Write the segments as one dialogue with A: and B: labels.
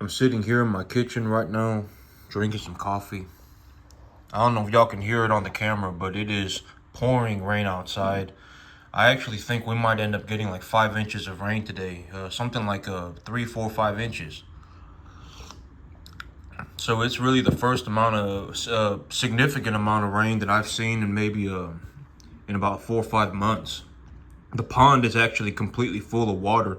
A: I'm sitting here in my kitchen right now, drinking some coffee. I don't know if y'all can hear it on the camera, but it is pouring rain outside. I actually think we might end up getting like 5 inches of rain today, something like 3, 4, 5 inches. So it's really the first amount of significant amount of rain that I've seen in maybe in about 4 or 5 months. The pond is actually completely full of water,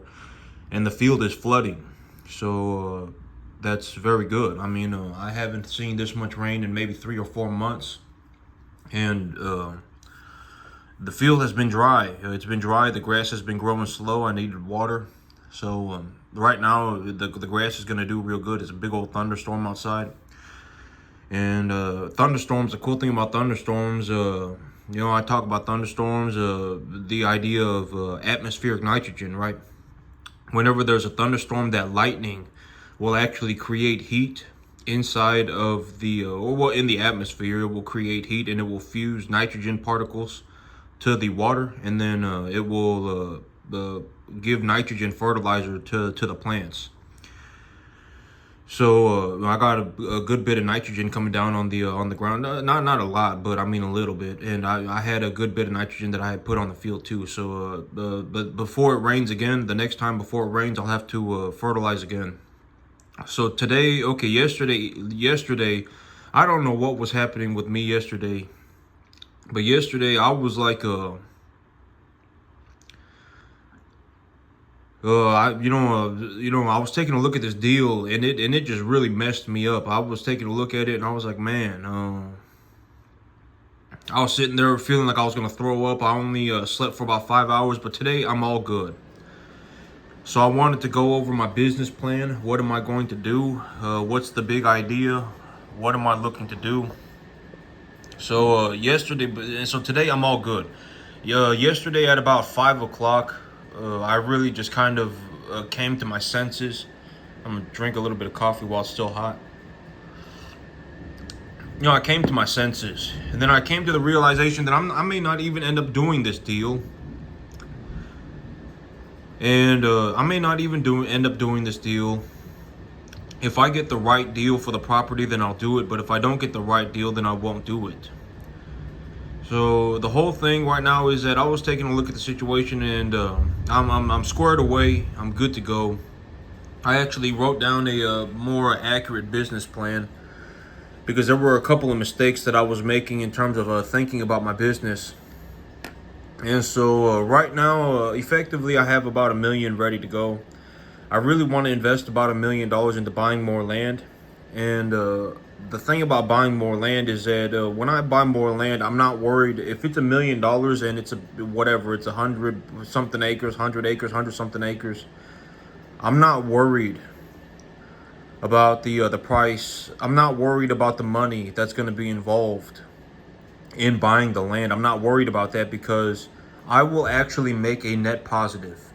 A: and the field is flooding. So that's very good. I mean, I haven't seen this much rain in maybe 3 or 4 months, and the field has been dry. It's been dry. The grass has been growing slow. I needed water. So right now, the grass is going to do real good. It's a big old thunderstorm outside. And thunderstorms, the cool thing about thunderstorms, I talk about thunderstorms, the idea of atmospheric nitrogen, right? Whenever there's a thunderstorm, that lightning will actually create heat inside of in the atmosphere. It will create heat and it will fuse nitrogen particles to the water, and then it will give nitrogen fertilizer to the plants. So I got a good bit of nitrogen coming down on the ground. Not a lot, but I mean a little bit. And I had a good bit of nitrogen that I had put on the field too. So but before it rains again, the next time before it rains, I'll have to fertilize again. So today, okay, yesterday, I don't know what was happening with me yesterday, but yesterday I was like I was taking a look at this deal, and it just really messed me up. I was taking a look at it, and I was like, man, I was sitting there feeling like I was gonna throw up. I only slept for about 5 hours, but today I'm all good. So I wanted to go over my business plan. What am I going to do? What's the big idea? What am I looking to do? So today I'm all good. Yesterday at about 5 o'clock, I really just kind of came to my senses. I'm gonna drink a little bit of coffee while it's still hot. I came to my senses, and then I came to the realization that I may not even end up doing this deal, and I may not even end up doing this deal. If I get the right deal for the property, then I'll do it. But if I don't get the right deal, then I won't do it. So the whole thing right now is that I was taking a look at the situation, and I'm squared away. I'm good to go. I actually wrote down a more accurate business plan because there were a couple of mistakes that I was making in terms of thinking about my business. And so right now, effectively, I have about $1 million ready to go. I really want to invest about $1 million into buying more land. And the thing about buying more land is that when I buy more land, I'm not worried if it's $1 million and it's it's 100 something acres, 100 something acres. I'm not worried about the price. I'm not worried about the money that's going to be involved in buying the land. I'm not worried about that because I will actually make a net positive.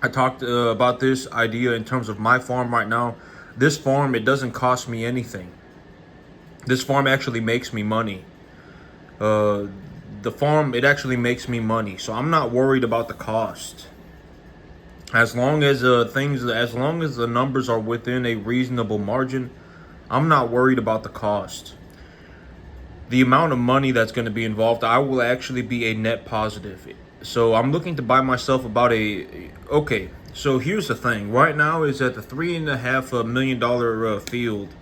A: I talked about this idea in terms of my farm right now. This farm, it doesn't cost me anything. This farm actually makes me money. The farm, it actually makes me money. So I'm not worried about the cost. As long as the numbers are within a reasonable margin, I'm not worried about the cost. The amount of money that's going to be involved, I will actually be a net positive. So I'm looking to buy myself about okay. So here's the thing. Right now is at the $3.5 million field.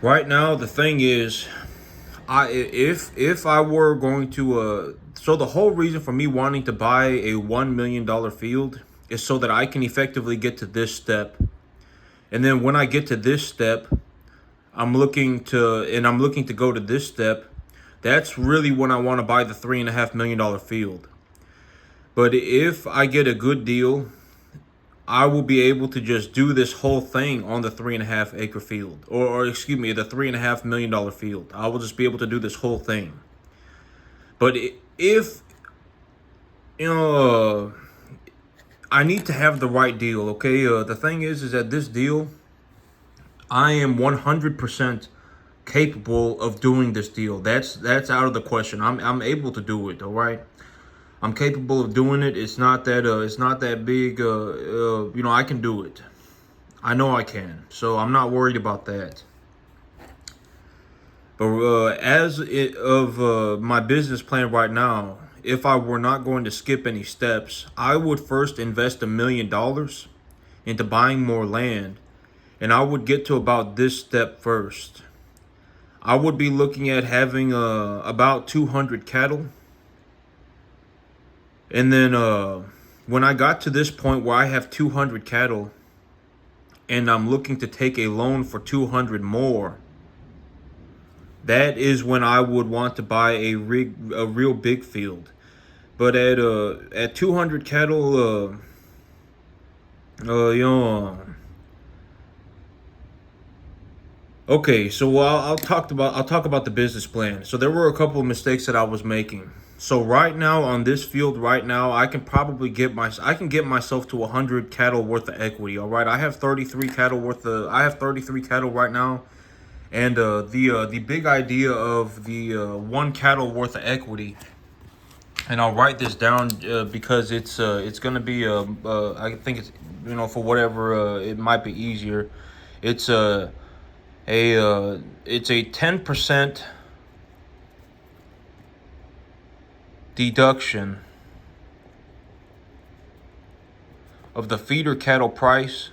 A: Right now, the thing is, if I were going to so the whole reason for me wanting to buy a $1 million field is so that I can effectively get to this step, and then when I get to this step, I'm looking to go to this step. That's really when I want to buy the $3.5 million field. But if I get a good deal, I will be able to just do this whole thing on the 3.5 acre field, or excuse me, the $3.5 million field. I will just be able to do this whole thing. But if I need to have the right deal. Okay, the thing is that this deal, I am 100% capable of doing this deal. That's out of the question. I'm able to do it. All right. I'm capable of doing it. It's not that big. I can do it. I know I can. So I'm not worried about that. But my business plan right now, if I were not going to skip any steps, I would first invest $1 million into buying more land, and I would get to about this step first. I would be looking at having about 200 cattle, and then when I got to this point where I have 200 cattle, and I'm looking to take a loan for 200 more, that is when I would want to buy a real big field. But at 200 cattle, okay. So I'll talk about the business plan. So there were a couple of mistakes that I was making. So right now on this field, right now I can probably get myself to 100 cattle worth of equity. All right, I have 33 cattle right now. And the big idea of the one cattle worth of equity, and I'll write this down because it's gonna be I think it's, for whatever it might be easier. It's a 10% deduction of the feeder cattle price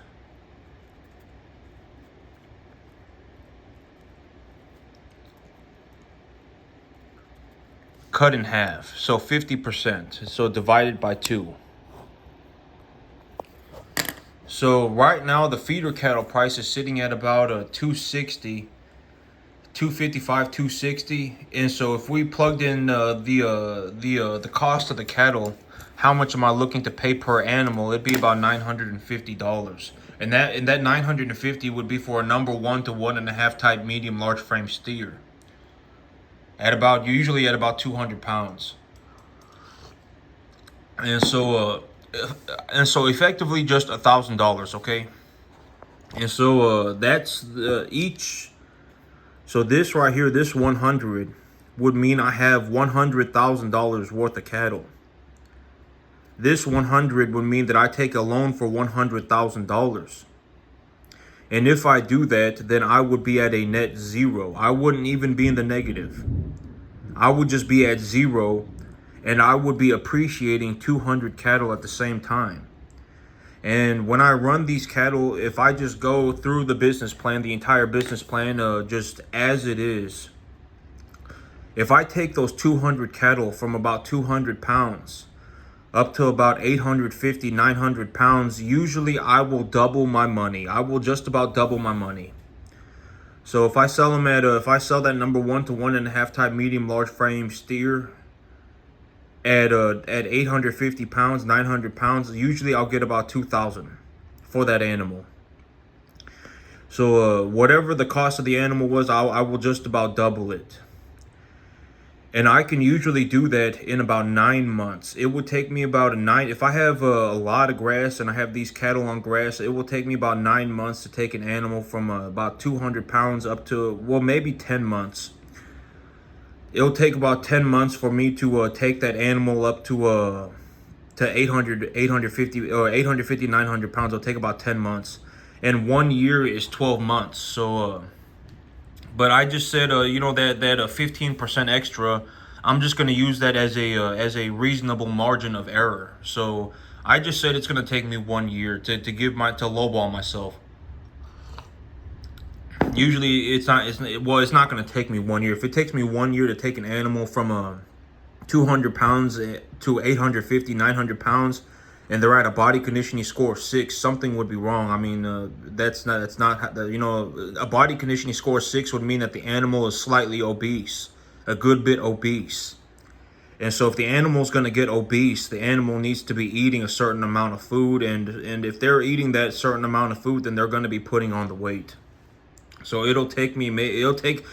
A: cut in half, so 50%, so divided by 2. So right now the feeder cattle price is sitting at about 260, 255, 260, and so if we plugged in the cost of the cattle, how much am I looking to pay per animal? It'd be about $950, and that $950 would be for a number 1 to 1.5 type medium large frame steer. Usually at about 200 pounds. And so effectively just $1,000, okay? And so that's each. So this right here, this 100 would mean I have $100,000 worth of cattle. This 100 would mean that I take a loan for $100,000. And if I do that, then I would be at a net zero. I wouldn't even be in the negative. I would just be at zero, and I would be appreciating 200 cattle at the same time. And when I run these cattle, if I just go through the business plan, the entire business plan, just as it is, if I take those 200 cattle from about 200 pounds up to about 850, 900 pounds, usually I will double my money. I will just about double my money. So if I sell them if I sell that number 1 to 1.5 type medium large frame steer at 850 pounds, 900 pounds, usually I'll get about 2,000 for that animal. So whatever the cost of the animal was, I will just about double it. And I can usually do that in about 9 months. It would take me about if I have a lot of grass and I have these cattle on grass, it will take me about 9 months to take an animal from about 200 pounds up to, well, maybe 10 months. It'll take about 10 months for me to take that animal up to 850 or 850, 900 pounds. It'll take about 10 months. And 1 year is 12 months. So, but I just said, that 15% extra, I'm just going to use that as a reasonable margin of error. So I just said it's going to take me 1 year to lowball myself. Usually it's not going to take me 1 year. If it takes me 1 year to take an animal from 200 pounds to 850, 900 pounds, and they're at a body conditioning score of 6, something would be wrong. I mean, a body conditioning score of 6 would mean that the animal is slightly obese, a good bit obese. And so if the animal's going to get obese, the animal needs to be eating a certain amount of food, and if they're eating that certain amount of food, then they're going to be putting on the weight. So it'll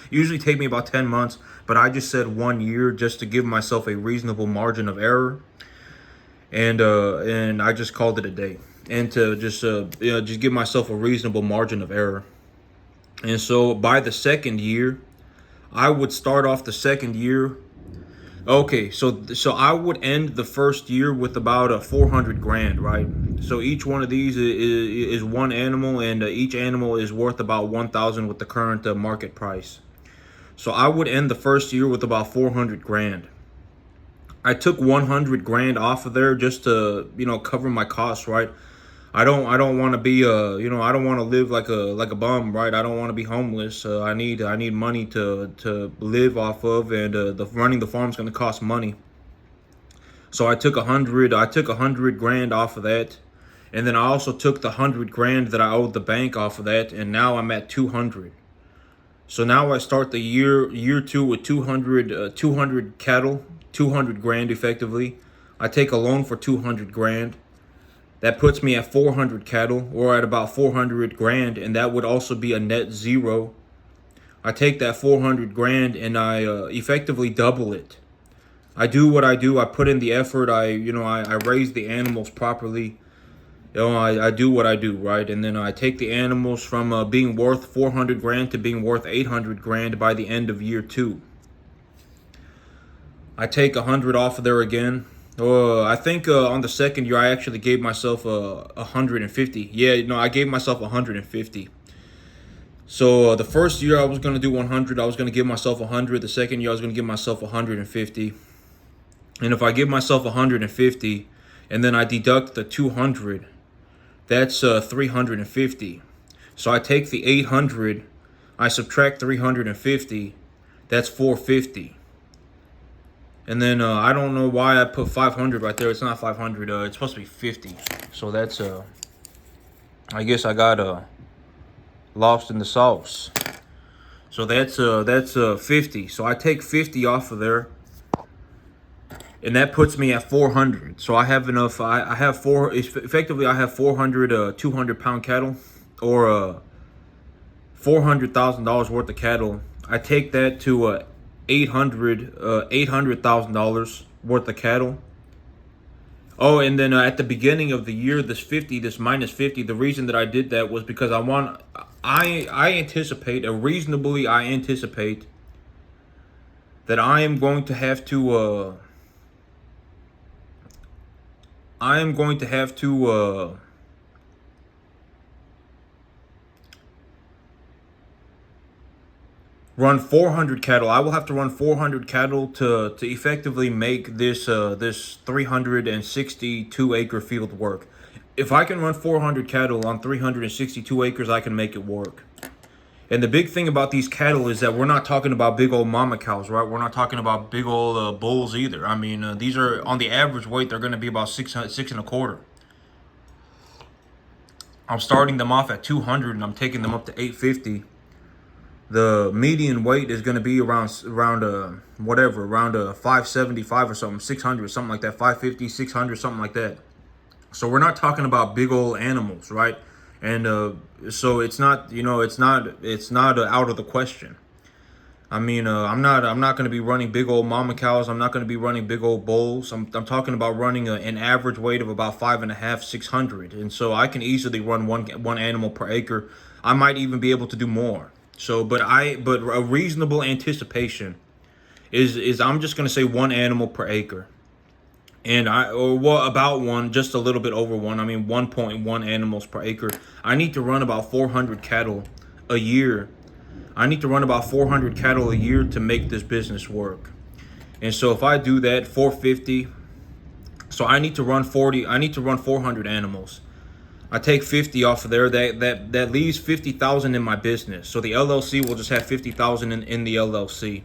A: usually take me about 10 months, but I just said 1 year just to give myself a reasonable margin of error. And I just called it a day, and to just give myself a reasonable margin of error. And so by the second year, I would start off the second year. Okay, so I would end the first year with about 400 grand, right? So each one of these is one animal, and each animal is worth about 1,000 with the current market price. So I would end the first year with about 400 grand. I took 100 grand off of there just to, cover my costs, right? I don't want to be I don't want to live like a bum, right? I don't want to be homeless. I need money to live off of, and the running the farm is going to cost money. So I took 100 grand off of that, and then I also took the 100 grand that I owed the bank off of that, and now I'm at 200. So now I start the year two with 200 cattle, 200 grand effectively. I take a loan for 200 grand. That puts me at 400 cattle, or at about 400 grand, and that would also be a net zero. I take that 400 grand and I effectively double it. I do what I do. I put in the effort. I raise the animals properly. I do what I do, right? And then I take the animals from being worth 400 grand to being worth 800 grand by the end of year two. I take 100 off of there again. I think on the second year I actually gave myself 150. Yeah, I gave myself 150. So the first year I was gonna do 100. I was gonna give myself 100. The second year I was gonna give myself 150. And if I give myself 150, and then I deduct the 200, that's 350. So I take the 800, I subtract 350, that's 450. And then I don't know why I put 500 right there. It's not 500. It's supposed to be 50. So that's I guess I got lost in the sauce. So that's 50. So I take 50 off of there, and that puts me at 400. So I have enough. I have effectively I have 400 200-pound cattle, or $400,000 worth of cattle. I take that to $800,000 worth of cattle. Oh, and then at the beginning of the year, this minus 50, the reason that I did that was because I anticipate that I am going to have to run 400 cattle. I will have to run 400 cattle to effectively make this 362 acre field work. If I can run 400 cattle on 362 acres, I can make it work. And the big thing about these cattle is that we're not talking about big old mama cows, right? We're not talking about big old bulls either. I mean, these are, on the average weight, they're going to be about 6.25. I'm starting them off at 200 and I'm taking them up to 850. The median weight is going to be around 575 or something, 600, something like that, 550, 600, something like that. So we're not talking about big old animals, right? And so it's not out of the question. I mean, I'm not going to be running big old mama cows. I'm not going to be running big old bulls. I'm talking about running an average weight of about 5.5, 600. And so I can easily run one animal per acre. I might even be able to do more. So, but a reasonable anticipation is I'm just going to say one animal per acre. And about one, just a little bit over one. I mean, 1.1 animals per acre. I need to run about 400 cattle a year. I need to run about 400 cattle a year to make this business work. And so if I do that, 450. So I need to run 400 animals. I take 50 off of there. That leaves 50,000 in my business. So the LLC will just have 50,000 in the LLC.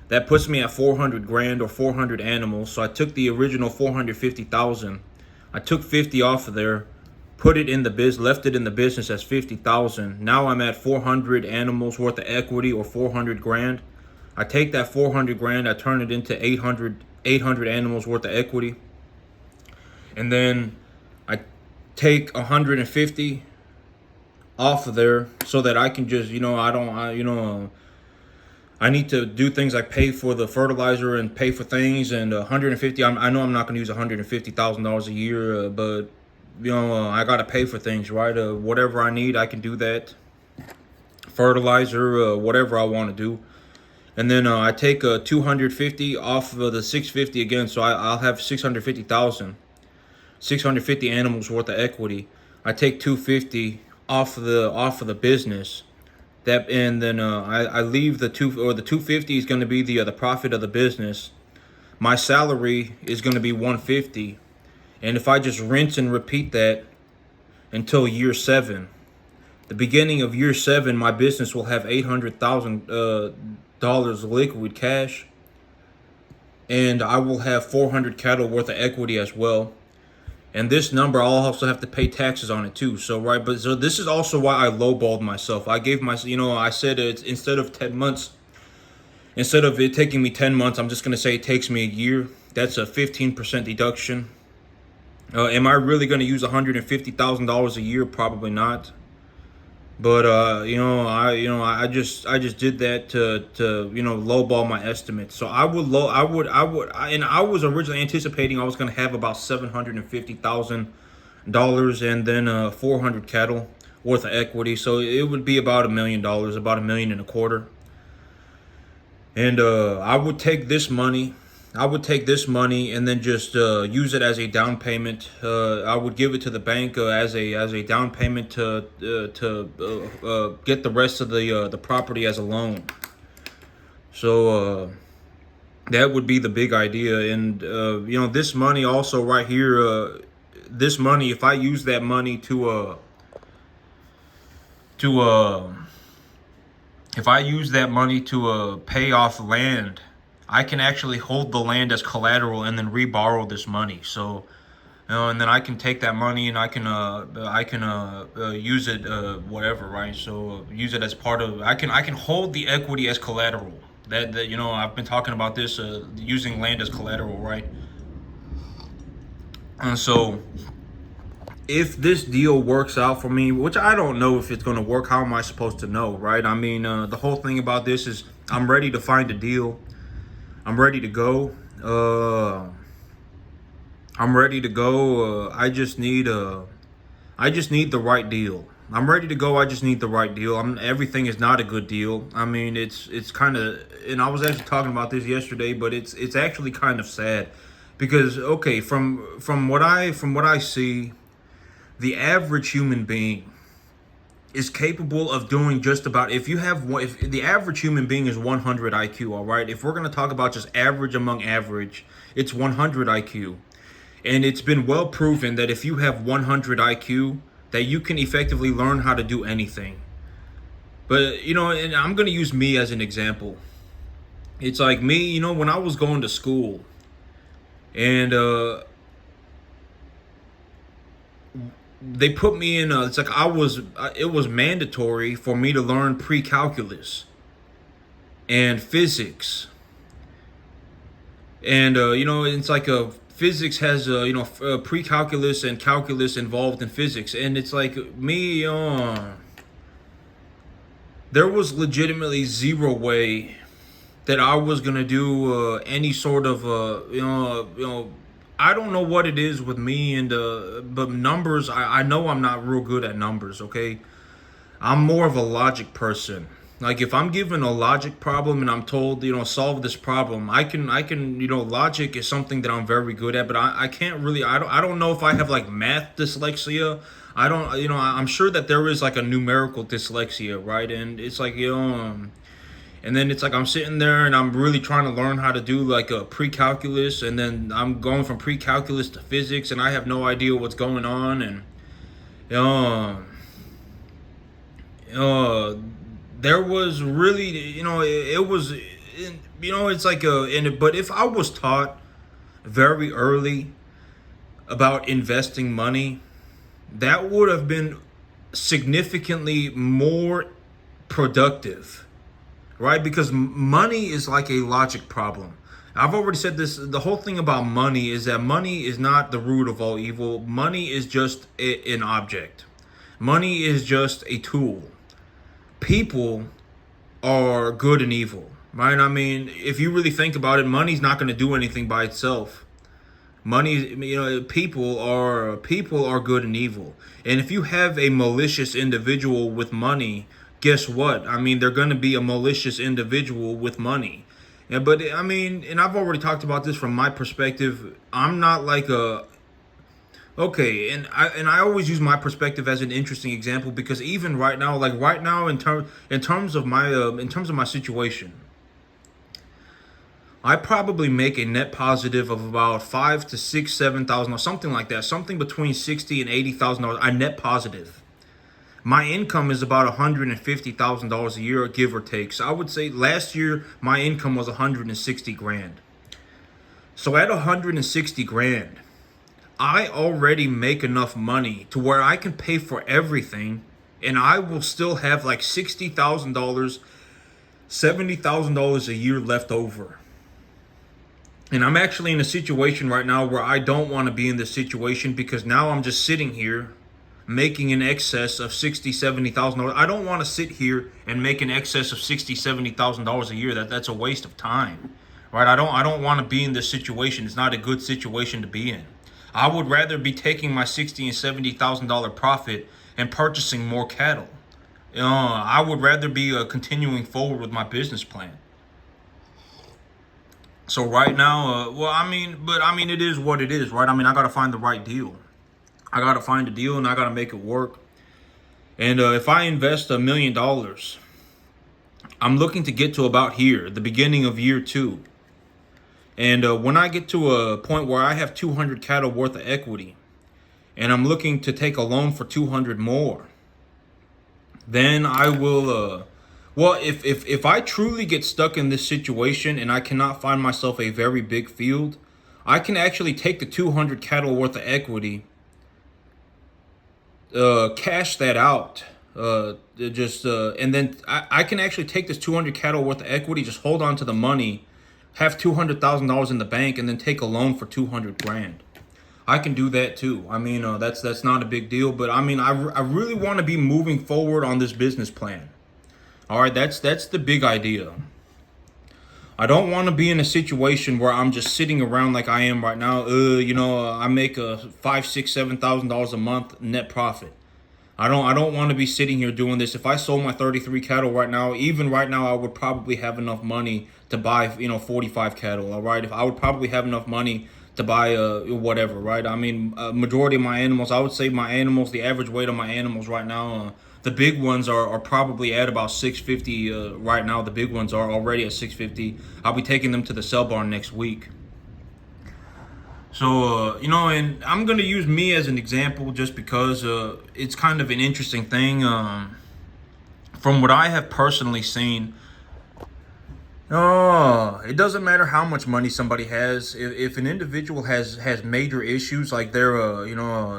A: That puts me at 400 grand or 400 animals. So I took the original 450,000. I took 50 off of there, put it in the left it in the business as 50,000. Now I'm at 400 animals worth of equity, or 400 grand. I take that 400 grand, I turn it into 800 animals worth of equity. And then I take 150 off of there so that I can just, I need to do things like pay for the fertilizer and pay for things. And 150, I know I'm not going to use $150,000 a year, but I got to pay for things, right? Whatever I need, I can do that. Fertilizer, whatever I want to do. And then I take 250 off of the 650 again, so I'll have 650,000. 650 animals worth of equity. I take 250 off of the business. That, and then I leave the 250 is going to be the profit of the business. My salary is going to be 150, and if I just rinse and repeat that until year 7, the beginning of year 7, my business will have $800,000 liquid cash, and I will have 400 cattle worth of equity as well. And this number, I'll also have to pay taxes on it too. So, right, but so this is also why I lowballed myself. I gave myself, I said it's instead of it taking me 10 months, I'm just going to say it takes me a year. That's a 15% deduction. Am I really going to use $150,000 a year? Probably not. But I just did that to lowball my estimate. So I was originally anticipating I was going to have about $750,000 and then 400 cattle worth of equity. So it would be about $1 million, about $1.25 million. And I would take this money and then just use it as a down payment. I would give it to the bank as a down payment to get the rest of the property as a loan. So that would be the big idea. And this money also right here, this money, if I use that money if I use that money to pay off land, I can actually hold the land as collateral and then reborrow this money. So, and then I can take that money and I can use it whatever, right? So use it as part of. I can hold the equity as collateral. That I've been talking about this using land as collateral, right? And so, if this deal works out for me, which I don't know if it's going to work, how am I supposed to know, right? I mean, the whole thing about this is I'm ready to find a deal. I'm ready to go. I just need the right deal. I'm ready to go. I just need the right deal. Everything is not a good deal. I mean, it's kind of, and I was actually talking about this yesterday, but it's actually kind of sad because from what I see, the average human being is capable of doing just about, if the average human being is 100 IQ, all right? If we're going to talk about just average among average, it's 100 IQ. And it's been well proven that if you have 100 IQ, that you can effectively learn how to do anything. But, and I'm going to use me as an example. It's like me, when I was going to school and they put me in it's like it was mandatory for me to learn pre-calculus and physics. And it's like physics has pre-calculus and calculus involved in physics, and it's like me there was legitimately zero way that I was gonna do any sort of I don't know what it is with me and but numbers, I know I'm not real good at numbers, okay? I'm more of a logic person. Like if I'm given a logic problem and I'm told, solve this problem, I can logic is something that I'm very good at, but I can't really, I don't know if I have like math dyslexia. I don't, I'm sure that there is like a numerical dyslexia, right? And it's like, and then it's like I'm sitting there and I'm really trying to learn how to do like a pre-calculus, and then I'm going from pre-calculus to physics, and I have no idea what's going on. And there was really, it was, it's like but if I was taught very early about investing money, that would have been significantly more productive. Right? Because money is like a logic problem. I've already said this. The whole thing about money is that money is not the root of all evil. Money is just an object. Money is just a tool. People are good and evil, right? I mean, if you really think about it, money's not going to do anything by itself. Money, people are good and evil. And if you have a malicious individual with money, guess what? I mean, they're going to be a malicious individual with money. Yeah, but I mean, and I've already talked about this from my perspective. I'm not like Okay, and I always use my perspective as an interesting example because even right now, like right now, in terms of my situation, I probably make a net positive of about 5 to 6, 7 thousand or something like that, something between $60,000 and $80,000. I net positive. My income is about $150,000 a year, give or take. So I would say last year my income was 160 grand. So at 160 grand, I already make enough money to where I can pay for everything, and I will still have like $60,000, $70,000 a year left over. And I'm actually in a situation right now where I don't want to be in this situation because now I'm just sitting here making in excess of $60,000, $70,000. I don't want to sit here and make in excess of $60,000, $70,000 a year. That's a waste of time, right? I don't want to be in this situation. It's not a good situation to be in. I would rather be taking my $60,000 and $70,000 profit and purchasing more cattle. I would rather be continuing forward with my business plan. So right now, it is what it is, right? I mean, I gotta find the right deal. I gotta find a deal, and I gotta make it work. And if I invest $1 million, I'm looking to get to about here, the beginning of year 2. And when I get to a point where I have 200 cattle worth of equity, and I'm looking to take a loan for 200 more, then I will. Well, if I truly get stuck in this situation and I cannot find myself a very big field, I can actually take the 200 cattle worth of equity, cash that out, and then I can actually take this 200 cattle worth of equity, just hold on to the money, have $200,000 in the bank, and then take a loan for 200 grand. I can do that too. I mean, that's not a big deal, but I mean, I really want to be moving forward on this business plan. All right, that's the big idea. I don't want to be in a situation where I'm just sitting around like I am right now. I make a $5, $6, $7,000 a month net profit. I don't want to be sitting here doing this. If I sold my 33 cattle right now, even right now, I would probably have enough money to buy 45 cattle. All right, if I would probably have enough money to buy whatever. Right, I mean, majority of my animals, I would say my animals, the average weight of my animals right now. The big ones are probably at about 650 right now. The big ones are already at 650. I'll be taking them to the sell barn next week. So, and I'm going to use me as an example just because it's kind of an interesting thing. From what I have personally seen, it doesn't matter how much money somebody has. If an individual has major issues, like they're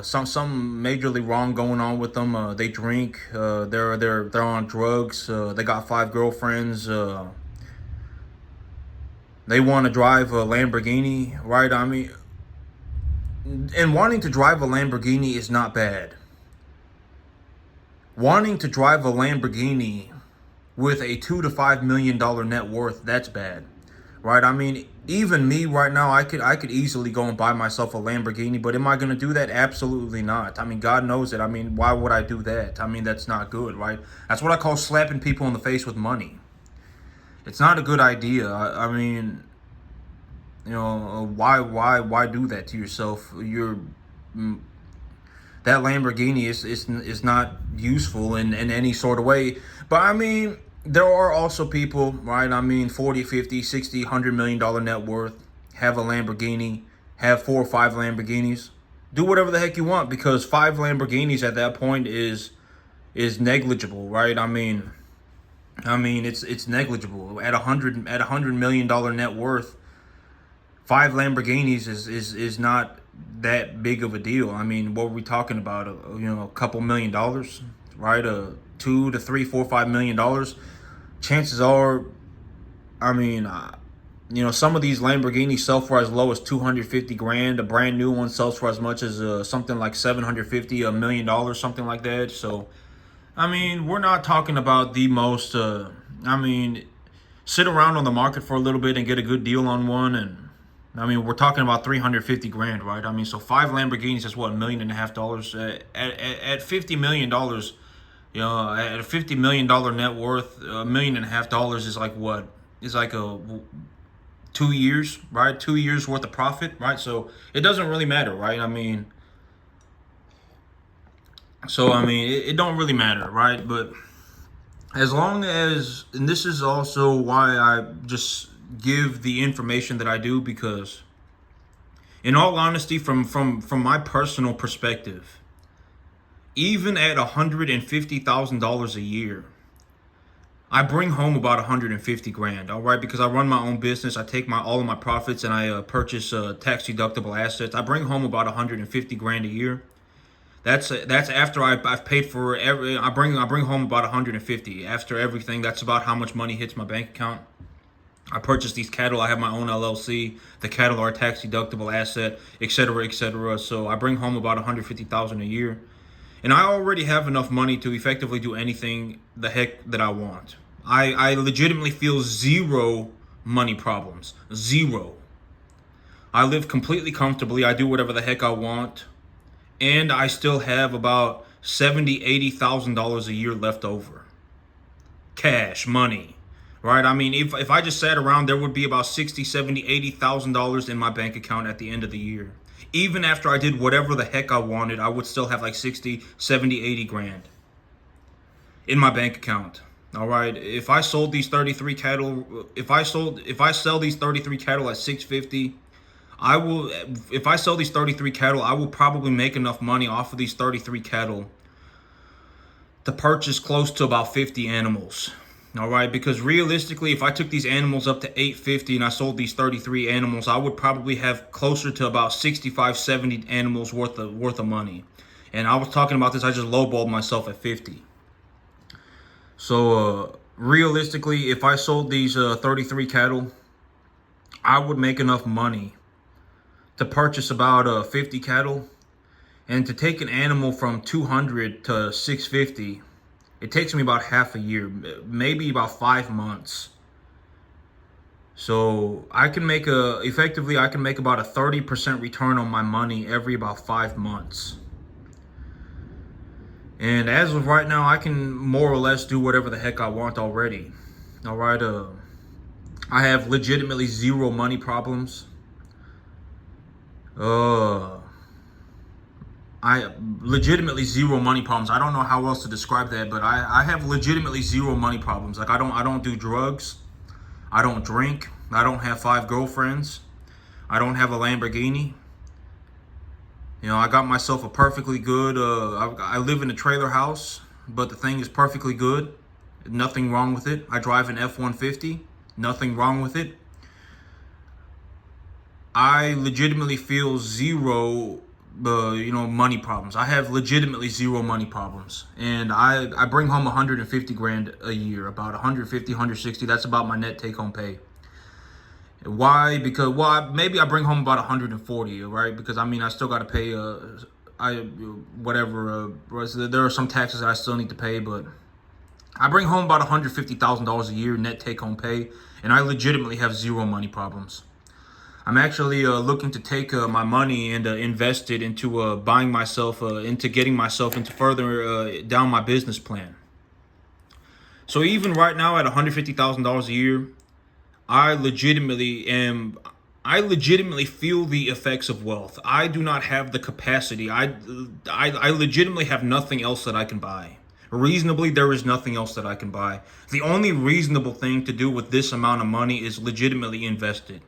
A: some majorly wrong going on with them, they drink, they're on drugs, they got 5 girlfriends, they want to drive a Lamborghini, right? I mean, and wanting to drive a Lamborghini is not bad. Wanting to drive a Lamborghini with a $2 to $5 million net worth, that's bad, right? I mean, even me right now, I could easily go and buy myself a Lamborghini, but am I going to do that? Absolutely not. I mean, God knows it. I mean, why would I do that? I mean, that's not good, right? That's what I call slapping people in the face with money. It's not a good idea. I mean, why do that to yourself? That Lamborghini is not useful in any sort of way. But I mean, there are also people, right? I mean, 40, 50, 60, $100 million net worth, have a Lamborghini, have 4 or 5 Lamborghinis. Do whatever the heck you want because 5 Lamborghinis at that point is negligible, right? I mean, it's negligible at $100 million net worth. 5 Lamborghinis is not that big of a deal. I mean, what were we talking about? A couple $1,000,000, right? $2 to $3, $4, $5 million. Chances are, I mean, some of these Lamborghinis sell for as low as 250 grand. A brand new one sells for as much as something like 750, $1 million, something like that. So, I mean, we're not talking about the most. Sit around on the market for a little bit and get a good deal on one, and I mean, we're talking about 350 grand, right? I mean, so 5 Lamborghinis is what, $1.5 million. At $50 million, at a $50 million net worth, $1.5 million is like what? Is like 2 years, right? 2 years worth of profit, right? So it doesn't really matter, right? I mean, So I mean, it don't really matter, right? But as long as, and this is also why I just give the information that I do, because in all honesty, from my personal perspective, even at $150,000 a year, I bring home about 150 grand. All right, because I run my own business. I take my all of my profits and I purchase tax deductible assets. I bring home about 150 grand a year. That's after I've paid for every. I bring home about 150 after everything. That's about how much money hits my bank account. I purchase these cattle. I have my own LLC. The cattle are a tax deductible asset, etc., etc. So I bring home about 150,000 a year, and I already have enough money to effectively do anything the heck that I want. I legitimately feel zero money problems. Zero. I live completely comfortably. I do whatever the heck I want, and I still have about 70, $80,000 a year left over. Cash, money. Right? I mean, if I just sat around, there would be about 60, 70, $80,000 in my bank account at the end of the year. Even after I did whatever the heck I wanted, I would still have like 60, 70, 80 grand in my bank account. All right. If I sold these 33 cattle, if I sell these 33 cattle at 650, I will, if I sell these 33 cattle, I will probably make enough money off of these 33 cattle to purchase close to about 50 animals. All right, because realistically, if I took these animals up to 850 and I sold these 33 animals, I would probably have closer to about 65, 70 animals worth of money. And I was talking about this, I just lowballed myself at 50. So realistically, if I sold these 33 cattle, I would make enough money to purchase about 50 cattle. And to take an animal from 200 to 650, it takes me about half a year, maybe about 5 months. So I can make effectively I can make about a 30% return on my money every about 5 months. And as of right now, I can more or less do whatever the heck I want already. All right, I have legitimately zero money problems. I legitimately zero money problems. I don't know how else to describe that, but I have legitimately zero money problems. Like I don't do drugs. I don't drink. I don't have 5 girlfriends. I don't have a Lamborghini. You know, I got myself a perfectly good. I live in a trailer house, but the thing is perfectly good. Nothing wrong with it. I drive an F-150. Nothing wrong with it. I legitimately feel zero, money problems. I have legitimately zero money problems, and I bring home 150 grand a year, about 150, 160. That's about my net take home pay. Why? Because maybe I bring home about 140, right? Because I mean I still got to pay there are some taxes that I still need to pay, but I bring home about $150,000 a year net take home pay, and I legitimately have zero money problems. I'm actually looking to take my money and invest it into buying myself, into getting myself into further down my business plan. So even right now at $150,000 a year, I legitimately am. I legitimately feel the effects of wealth. I do not have the capacity. I legitimately have nothing else that I can buy. Reasonably, there is nothing else that I can buy. The only reasonable thing to do with this amount of money is legitimately invest it.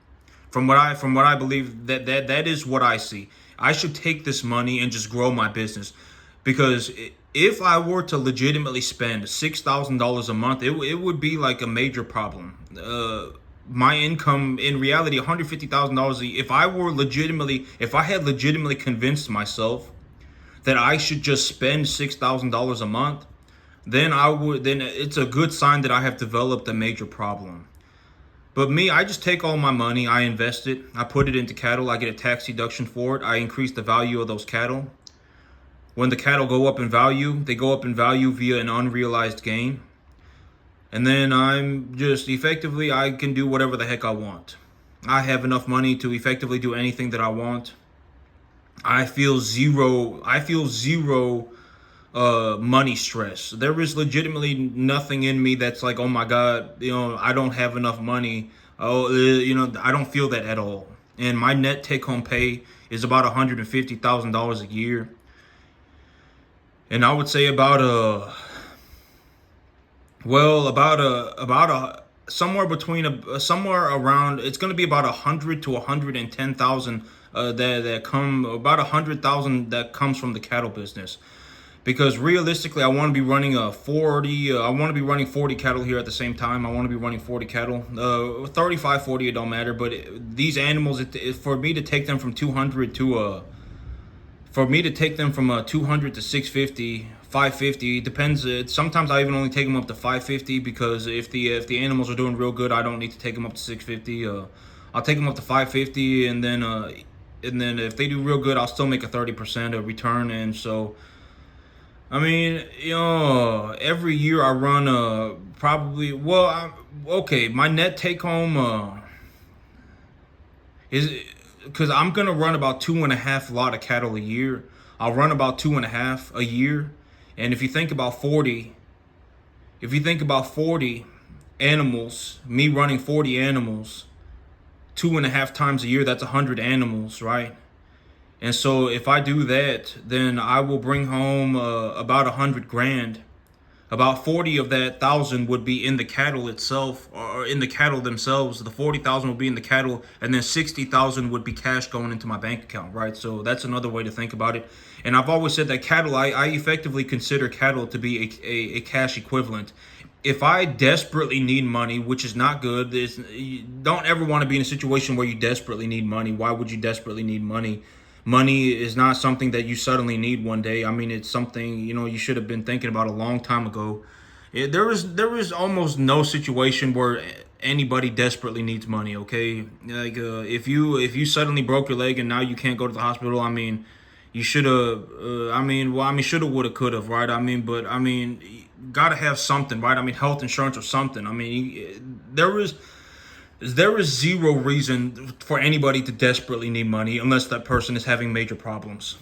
A: From what I believe, that is what I see. I should take this money and just grow my business, because if I were to legitimately spend $6,000 a month, it would be like a major problem. My income in reality, $150,000. If I had legitimately convinced myself that I should just spend $6,000 a month, then it's a good sign that I have developed a major problem. But me, I just take all my money, I invest it, I put it into cattle, I get a tax deduction for it, I increase the value of those cattle. When the cattle go up in value, they go up in value via an unrealized gain. And then I'm just effectively, I can do whatever the heck I want. I have enough money to effectively do anything that I want. I feel zero money stress. There is legitimately nothing in me that's like, oh my God, I don't have enough money. I don't feel that at all. And my net take home pay is about $150,000 a year. And I would say about well, about a somewhere between somewhere around, it's going to be about 100 to 110,000 that come, about 100,000 that comes from the cattle business. Because realistically, I want to be running a 40. I want to be running 40 cattle here at the same time. I want to be running 40 cattle, 35, 40. It don't matter. But these animals, for me to take them from 200 to for me to take them from 200 to 650, 550, depends. Sometimes I even only take them up to 550, because if the animals are doing real good, I don't need to take them up to 650. I'll take them up to 550, and then if they do real good, I'll still make a 30% of return. And so, I mean, every year I run probably, okay, my net take home is, because I'm gonna run about 2.5 lot of cattle a year. I'll run about 2.5 a year, and if you think about 40 animals, me running 40 animals 2.5 times a year, that's 100 animals, right? And so if I do that, then I will bring home about 100 grand. About 40 of that thousand would be in the cattle itself, or in the cattle themselves. The 40,000 would be in the cattle, and then 60,000 would be cash going into my bank account, right? So that's another way to think about it. And I've always said that cattle, I effectively consider cattle to be a cash equivalent. If I desperately need money, which is not good, you don't ever want to be in a situation where you desperately need money. Why would you desperately need money? Money is not something that you suddenly need one day. I mean, it's something, you should have been thinking about a long time ago. There is almost no situation where anybody desperately needs money. Okay, like if you suddenly broke your leg and now you can't go to the hospital, I mean, you should have. Shoulda, woulda, coulda, right? I mean, but I mean, you gotta have something, right? I mean, health insurance or something. I mean, there is zero reason for anybody to desperately need money unless that person is having major problems.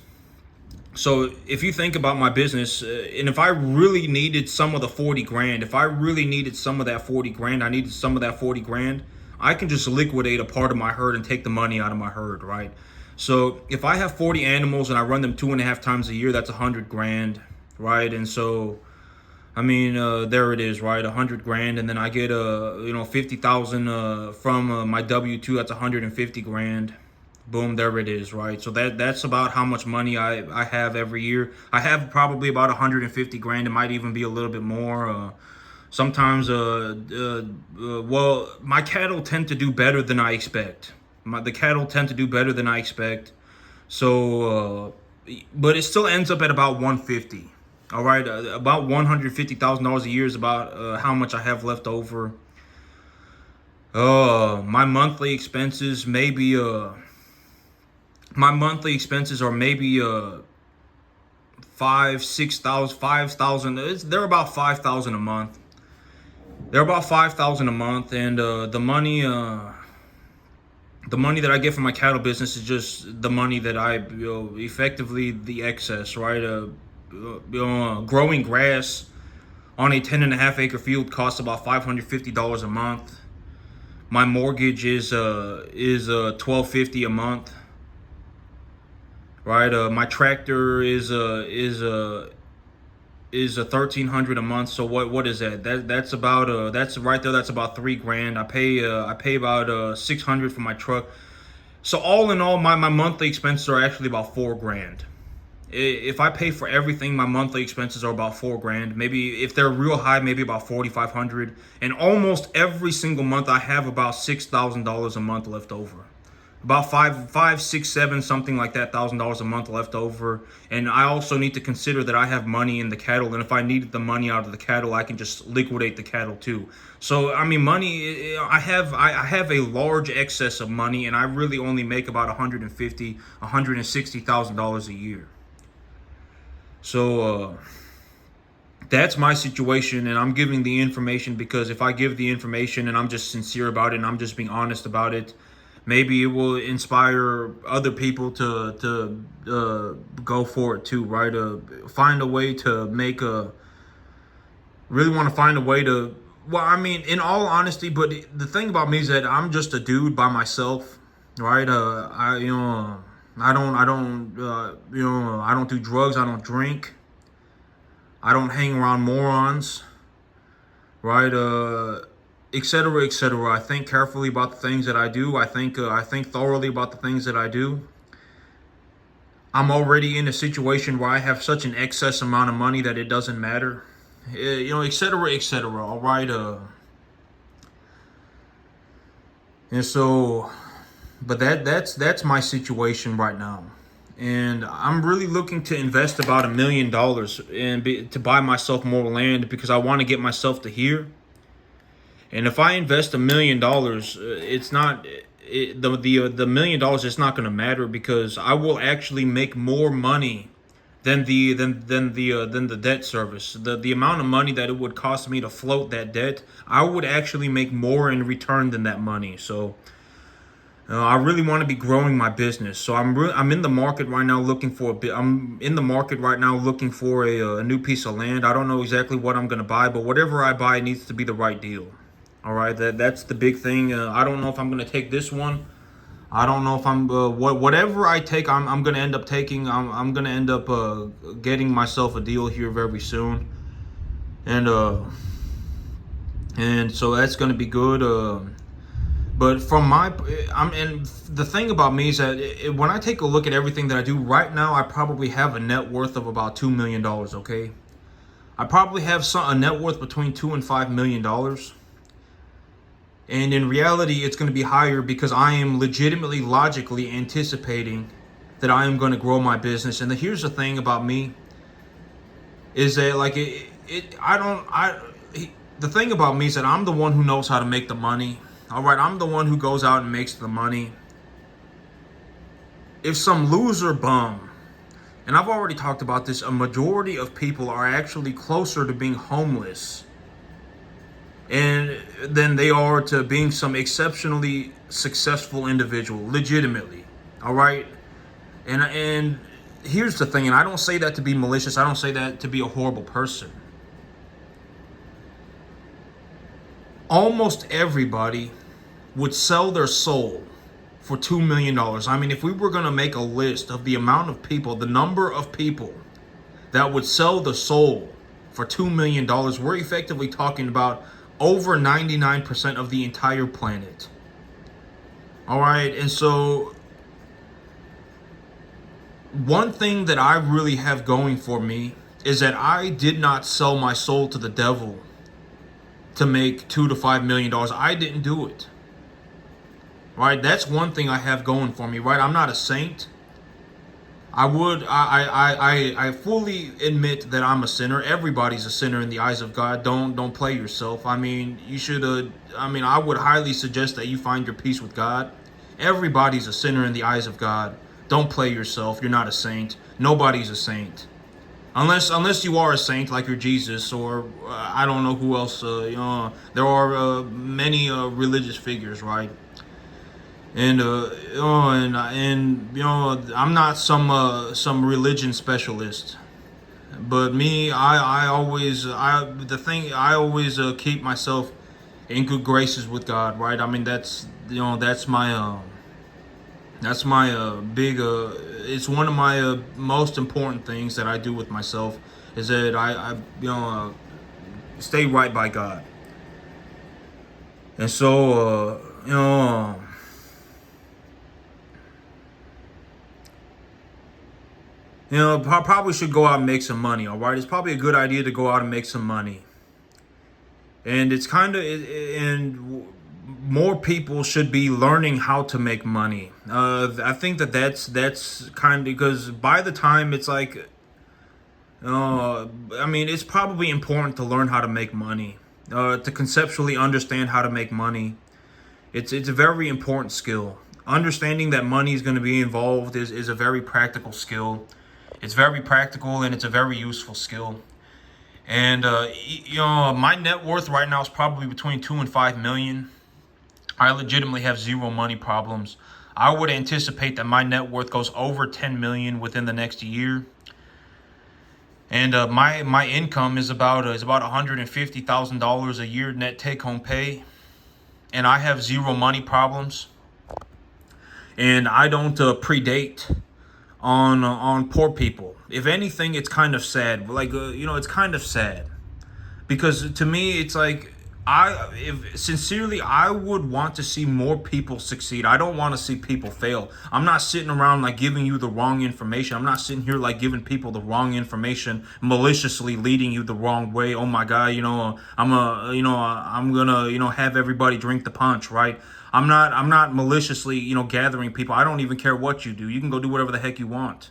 A: So if you think about my business, and if I really needed some of the 40 grand, if I really needed some of that 40 grand, I needed some of that 40 grand, I can just liquidate a part of my herd and take the money out of my herd, right? So if I have 40 animals and I run them 2.5 times a year, that's 100 grand, right? And so, I mean, there it is, right? 100 grand, and then I get 50,000 from my W-2. That's 150 grand. Boom, there it is, right? So that's about how much money I have every year. I have probably about 150 grand. It might even be a little bit more. Sometimes, well, my cattle tend to do better than I expect. The cattle tend to do better than I expect. So, but it still ends up at about 150. All right, about $150,000 a year is about how much I have left over. My monthly expenses maybe are maybe 5,000 to 6,000 they're about 5,000 a month. And the money that I get from my cattle business is just the money that I, effectively the excess, right? Growing grass on a 10.5 acre field costs about $550 a month. My mortgage is $1,250 a month, right? My tractor is $1,300 a month. So what is that? That's about that's right there. That's about 3 grand. I pay about $600 for my truck. So all in all, my monthly expenses are actually about 4 grand. If I pay for everything, my monthly expenses are about 4 grand. Maybe if they're real high, maybe about 4,500. And almost every single month, I have about $6,000 a month left over. About five, six, seven, something like that, $1,000 a month left over. And I also need to consider that I have money in the cattle, and if I needed the money out of the cattle, I can just liquidate the cattle too. So I mean, money. I have a large excess of money, and I really only make about $160,000 a year. So that's my situation, and I'm giving the information because if I give the information and I'm just sincere about it and I'm just being honest about it, maybe it will inspire other people to go for it too, right? Find a way to make really want to find a way to. Well, I mean, in all honesty, but the thing about me is that I'm just a dude by myself, right? I don't do drugs. I don't drink. I don't hang around morons, right? Etc. etc. I think carefully about the things that I do. I think thoroughly about the things that I do. I'm already in a situation where I have such an excess amount of money that it doesn't matter, etc. etc. All right. And so, but that's my situation right now. And I'm really looking to invest about $1 million to buy myself more land because I want to get myself to here. And if I invest $1 million, it's not the $1 million. It's not going to matter because I will actually make more money than the debt service. The amount of money that it would cost me to float that debt, I would actually make more in return than that money. So I really want to be growing my business. So I'm in the market right now looking for a new piece of land. I don't know exactly what I'm going to buy, but whatever I buy needs to be the right deal. All right, that's the big thing. I don't know if I'm going to take this one. I don't know if I'm whatever I take. I'm going to end up taking. I'm going to end up getting myself a deal here very soon, and so that's going to be good. But and the thing about me is that when I take a look at everything that I do right now, I probably have a net worth of about $2 million. Okay, I probably have a net worth between $2 and $5 million. And in reality, it's going to be higher because I am legitimately, logically anticipating that I am going to grow my business. And here's the thing about me is that the thing about me is that I'm the one who knows how to make the money. All right, I'm the one who goes out and makes the money. If some loser bum, and I've already talked about this, a majority of people are actually closer to being homeless and than they are to being some exceptionally successful individual, legitimately. All right, and here's the thing, and I don't say that to be malicious. I don't say that to be a horrible person. Almost everybody would sell their soul for $2 million. I mean, if we were going to make a list of the amount of people, the number of people that would sell the soul for $2 million, we're effectively talking about over 99% of the entire planet. All right, and so one thing that I really have going for me is that I did not sell my soul to the devil to make $2 to $5 million. I didn't do it. Right? That's one thing I have going for me, right? I'm not a saint. I fully admit that I'm a sinner. Everybody's a sinner in the eyes of God. Don't play yourself. I mean, you should I would highly suggest that you find your peace with God. Everybody's a sinner in the eyes of God. Don't play yourself. You're not a saint. Nobody's a saint. Unless you are a saint like you're Jesus or I don't know who else. There are many religious figures, right? And I'm not some religion specialist, but me, I always keep myself in good graces with God, right? I mean that's my big it's one of my most important things that I do with myself is that I stay right by God. And so probably should go out and make some money, all right? It's probably a good idea to go out and make some money. And and more people should be learning how to make money. I think that's kind of because by the time it's like, it's probably important to learn how to make money, to conceptually understand how to make money. It's a very important skill. Understanding that money is going to be involved is a very practical skill. It's very practical and it's a very useful skill. And my net worth right now is probably between 2 and 5 million. I legitimately have zero money problems. I would anticipate that my net worth goes over 10 million within the next year. And my income is about $150,000 a year net take home pay. And I have zero money problems. And I don't predate on poor people. If anything, it's kind of sad. Like it's kind of sad because to me, it's like if sincerely, I would want to see more people succeed. I don't want to see people fail. I'm not sitting around like giving you the wrong information. I'm not sitting here like giving people the wrong information, maliciously leading you the wrong way. Oh my God, I'm gonna have everybody drink the punch, right? I'm not maliciously gathering people. I don't even care what you do. You can go do whatever the heck you want,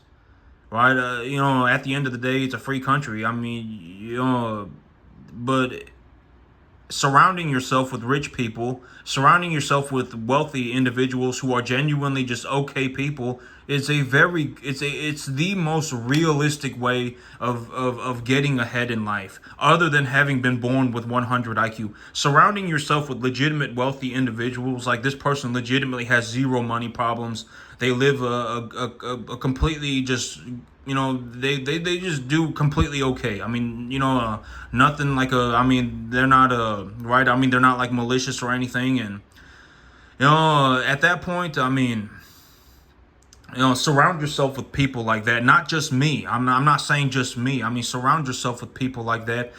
A: right? At the end of the day, it's a free country. I mean, but surrounding yourself with rich people, surrounding yourself with wealthy individuals who are genuinely just okay people is it's the most realistic way of getting ahead in life, other than having been born with 100 IQ. Surrounding yourself with legitimate wealthy individuals, like this person legitimately has zero money problems. They live a completely just they just do completely okay. I mean, nothing like I mean, they're not right. I mean, they're not like malicious or anything. And at that point, I mean, surround yourself with people like that. Not just me. I'm not saying just me. I mean, surround yourself with people like that.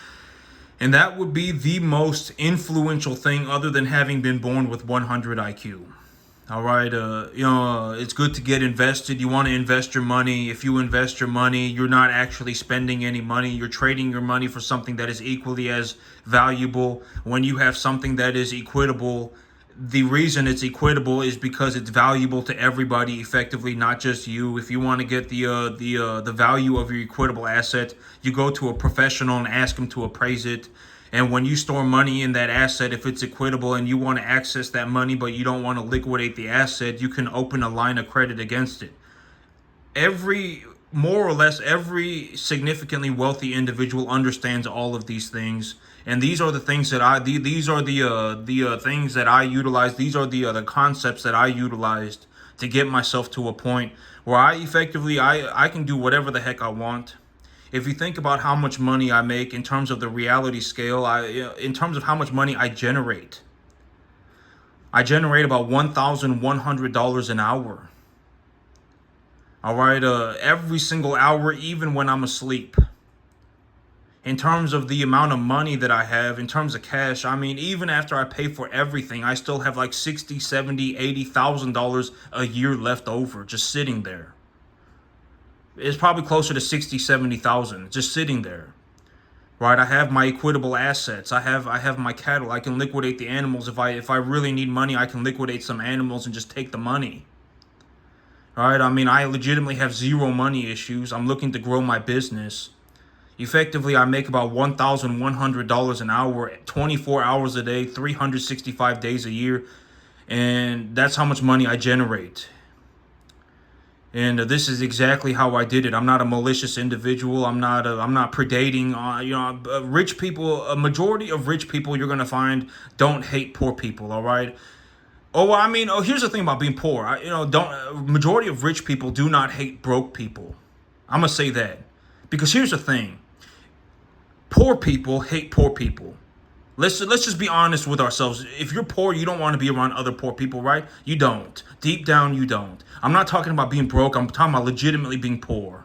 A: And that would be the most influential thing, other than having been born with 100 IQ. All right, it's good to get invested. You want to invest your money. If you invest your money, you're not actually spending any money. You're trading your money for something that is equally as valuable. When you have something that is equitable, the reason it's equitable is because it's valuable to everybody effectively, not just you. If you want to get the value of your equitable asset, you go to a professional and ask them to appraise it. And when you store money in that asset, if it's equitable and you want to access that money, but you don't want to liquidate the asset, you can open a line of credit against it. More or less, every significantly wealthy individual understands all of these things. And these are the things that these are the things that I utilize. These are the concepts that I utilized to get myself to a point where I can do whatever the heck I want. If you think about how much money I make in terms of the reality scale, in terms of how much money I generate about $1,100 an hour. All right, every single hour, even when I'm asleep. In terms of the amount of money that I have, in terms of cash, I mean, even after I pay for everything, I still have like $60, $70, $80,000 a year left over, just sitting there. It's probably closer to 60, 70,000 just sitting there, right? I have my equitable assets. I have my cattle. I can liquidate the animals. If I really need money, I can liquidate some animals and just take the money. All right. I mean, I legitimately have zero money issues. I'm looking to grow my business. Effectively, I make about $1,100 an hour, 24 hours a day, 365 days a year. And that's how much money I generate. And this is exactly how I did it. I'm not a malicious individual. I'm not predating. Rich people. A majority of rich people you're gonna find don't hate poor people. All right. Here's the thing about being poor. Majority of rich people do not hate broke people. I'm gonna say that because here's the thing. Poor people hate poor people. Let's just be honest with ourselves. If you're poor, you don't want to be around other poor people, right? You don't. Deep down, you don't. I'm not talking about being broke. I'm talking about legitimately being poor.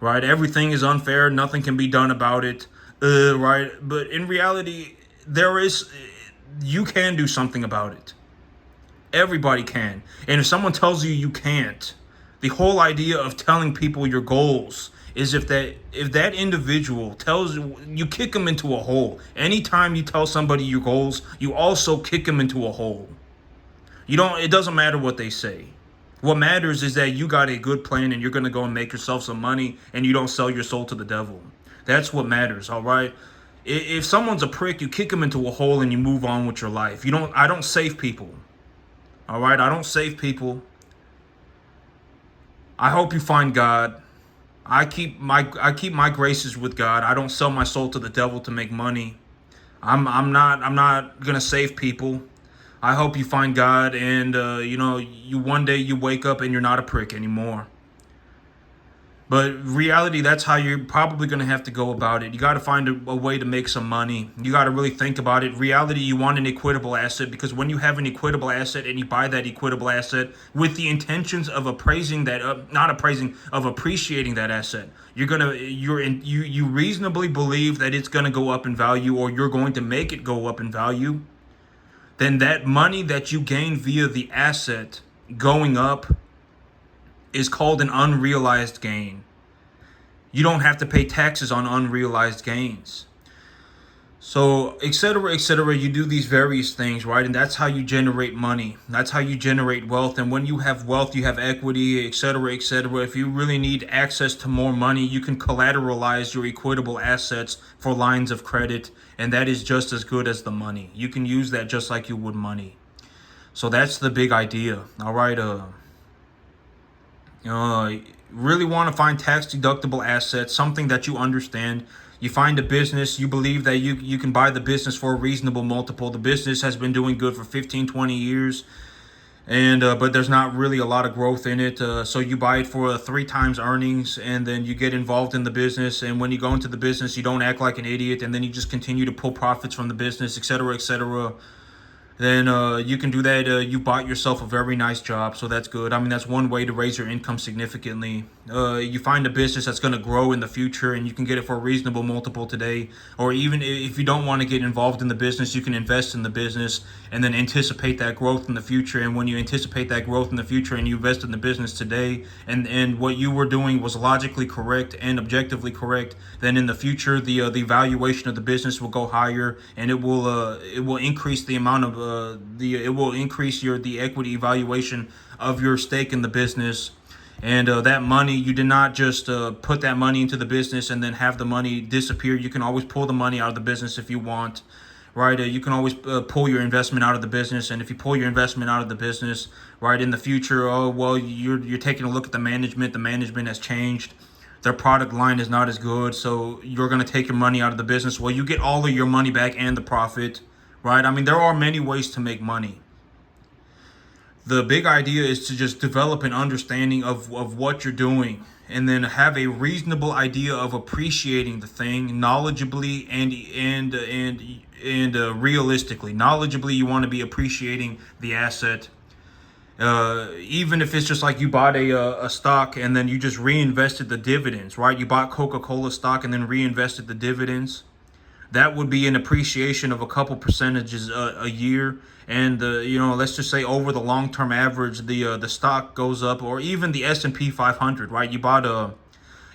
A: Right? Everything is unfair. Nothing can be done about it. Right? But in reality, you can do something about it. Everybody can. And if someone tells you you can't, the whole idea of telling people your goals is if that individual tells you kick them into a hole. Anytime you tell somebody your goals, you also kick them into a hole. It doesn't matter what they say. What matters is that you got a good plan and you're going to go and make yourself some money and you don't sell your soul to the devil. That's what matters, all right? If someone's a prick, you kick them into a hole and you move on with your life. I don't save people. All right? I don't save people. I hope you find God. I keep my graces with God. I don't sell my soul to the devil to make money. I'm not gonna save people. I hope you find God and, you one day you wake up and you're not a prick anymore. But reality, that's how you're probably going to have to go about it. You got to find a way to make some money. You got to really think about it. Reality, you want an equitable asset, because when you have an equitable asset and you buy that equitable asset with the intentions of appraising that, not appraising, of appreciating that asset, you reasonably believe that it's going to go up in value, or you're going to make it go up in value. Then that money that you gain via the asset going up is called an unrealized gain. You don't have to pay taxes on unrealized gains. So, etc., etc., you do these various things, right? And that's how you generate money. That's how you generate wealth. And when you have wealth, you have equity, etc., etc. If you really need access to more money, you can collateralize your equitable assets for lines of credit. And that is just as good as the money. You can use that just like you would money. So that's the big idea. All right. Really want to find tax deductible assets, something that you understand. You find a business, you believe that you can buy the business for a reasonable multiple. The business has been doing good for 15, 20 years, and but there's not really a lot of growth in it. So you buy it for 3 times earnings, and then you get involved in the business. And when you go into the business, you don't act like an idiot, and then you just continue to pull profits from the business, etc., etc. Then you can do that. You bought yourself a very nice job, so that's good. I mean, that's one way to raise your income significantly. You find a business that's going to grow in the future, and you can get it for a reasonable multiple today. Or even if you don't want to get involved in the business, you can invest in the business and then anticipate that growth in the future. And when you anticipate that growth in the future and you invest in the business today, and what you were doing was logically correct and objectively correct, then in the future the valuation of the business will go higher, and it will increase the amount of it will increase the equity valuation of your stake in the business. And that money, you did not just put that money into the business and then have the money disappear. You can always pull the money out of the business if you want, right? You can always pull your investment out of the business. And if you pull your investment out of the business, right, in the future, oh well, you're taking a look at the management. The management has changed. Their product line is not as good, so you're going to take your money out of the business. Well, you get all of your money back and the profit, right? I mean, there are many ways to make money. The big idea is to just develop an understanding of what you're doing, and then have a reasonable idea of appreciating the thing knowledgeably and realistically. Knowledgeably, you want to be appreciating the asset. Even if it's just like you bought a stock and then you just reinvested the dividends, right? You bought Coca-Cola stock and then reinvested the dividends. That would be an appreciation of a couple percentages a year. And let's just say over the long-term average, the stock goes up, or even the S&P 500, right? You bought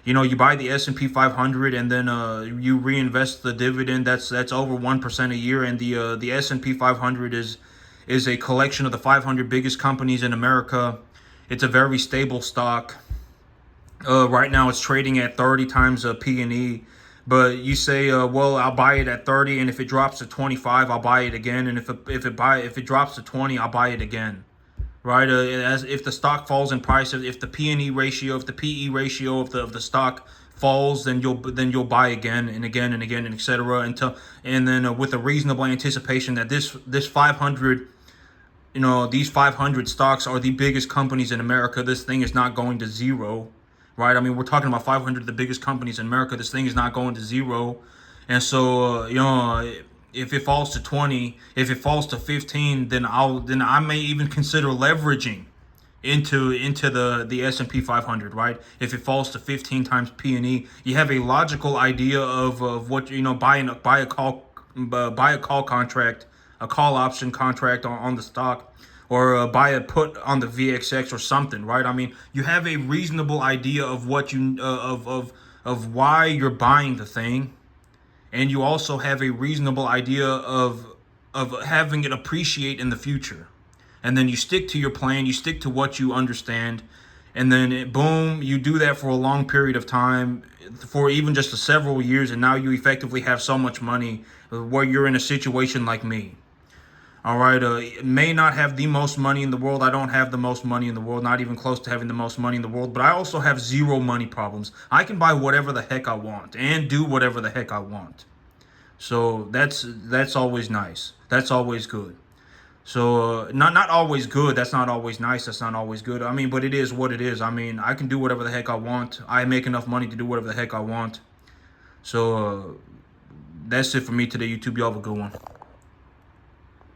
A: you buy the S&P 500 and then you reinvest the dividend. That's over 1% a year, and the S&P 500 is a collection of the 500 biggest companies in America. It's a very stable stock. Right now, it's trading at 30 times P/E. But you say, well, I'll buy it at 30, and if it drops to 25, I'll buy it again, and if it drops to 20, I'll buy it again, right? As if the stock falls in price, if the P/E ratio, if the PE ratio of the stock falls, then you'll buy again and again and again, and etc. And then with a reasonable anticipation that this 500. These 500 stocks are the biggest companies in America. This thing is not going to zero, right? I mean, we're talking about 500 of the biggest companies in America. This thing is not going to zero. And so, if it falls to 20, if it falls to 15, then I may even consider leveraging into the S&P 500, right? If it falls to 15 times P/E, you have a logical idea of what buy a call contract, a call option contract on the stock, or buy a put on the VXX or something, right? I mean, you have a reasonable idea of what you of why you're buying the thing, and you also have a reasonable idea of having it appreciate in the future. And then you stick to your plan, you stick to what you understand, and then boom, you do that for a long period of time, for even just several years, and now you effectively have so much money where you're in a situation like me. All right, may not have the most money in the world. I don't have the most money in the world, not even close to having the most money in the world, but I also have zero money problems. I can buy whatever the heck I want and do whatever the heck I want. So that's always nice. That's always good. So not always good. That's not always nice. That's not always good. I mean, but it is what it is. I mean, I can do whatever the heck I want. I make enough money to do whatever the heck I want. So that's it for me today, YouTube. Y'all have a good one.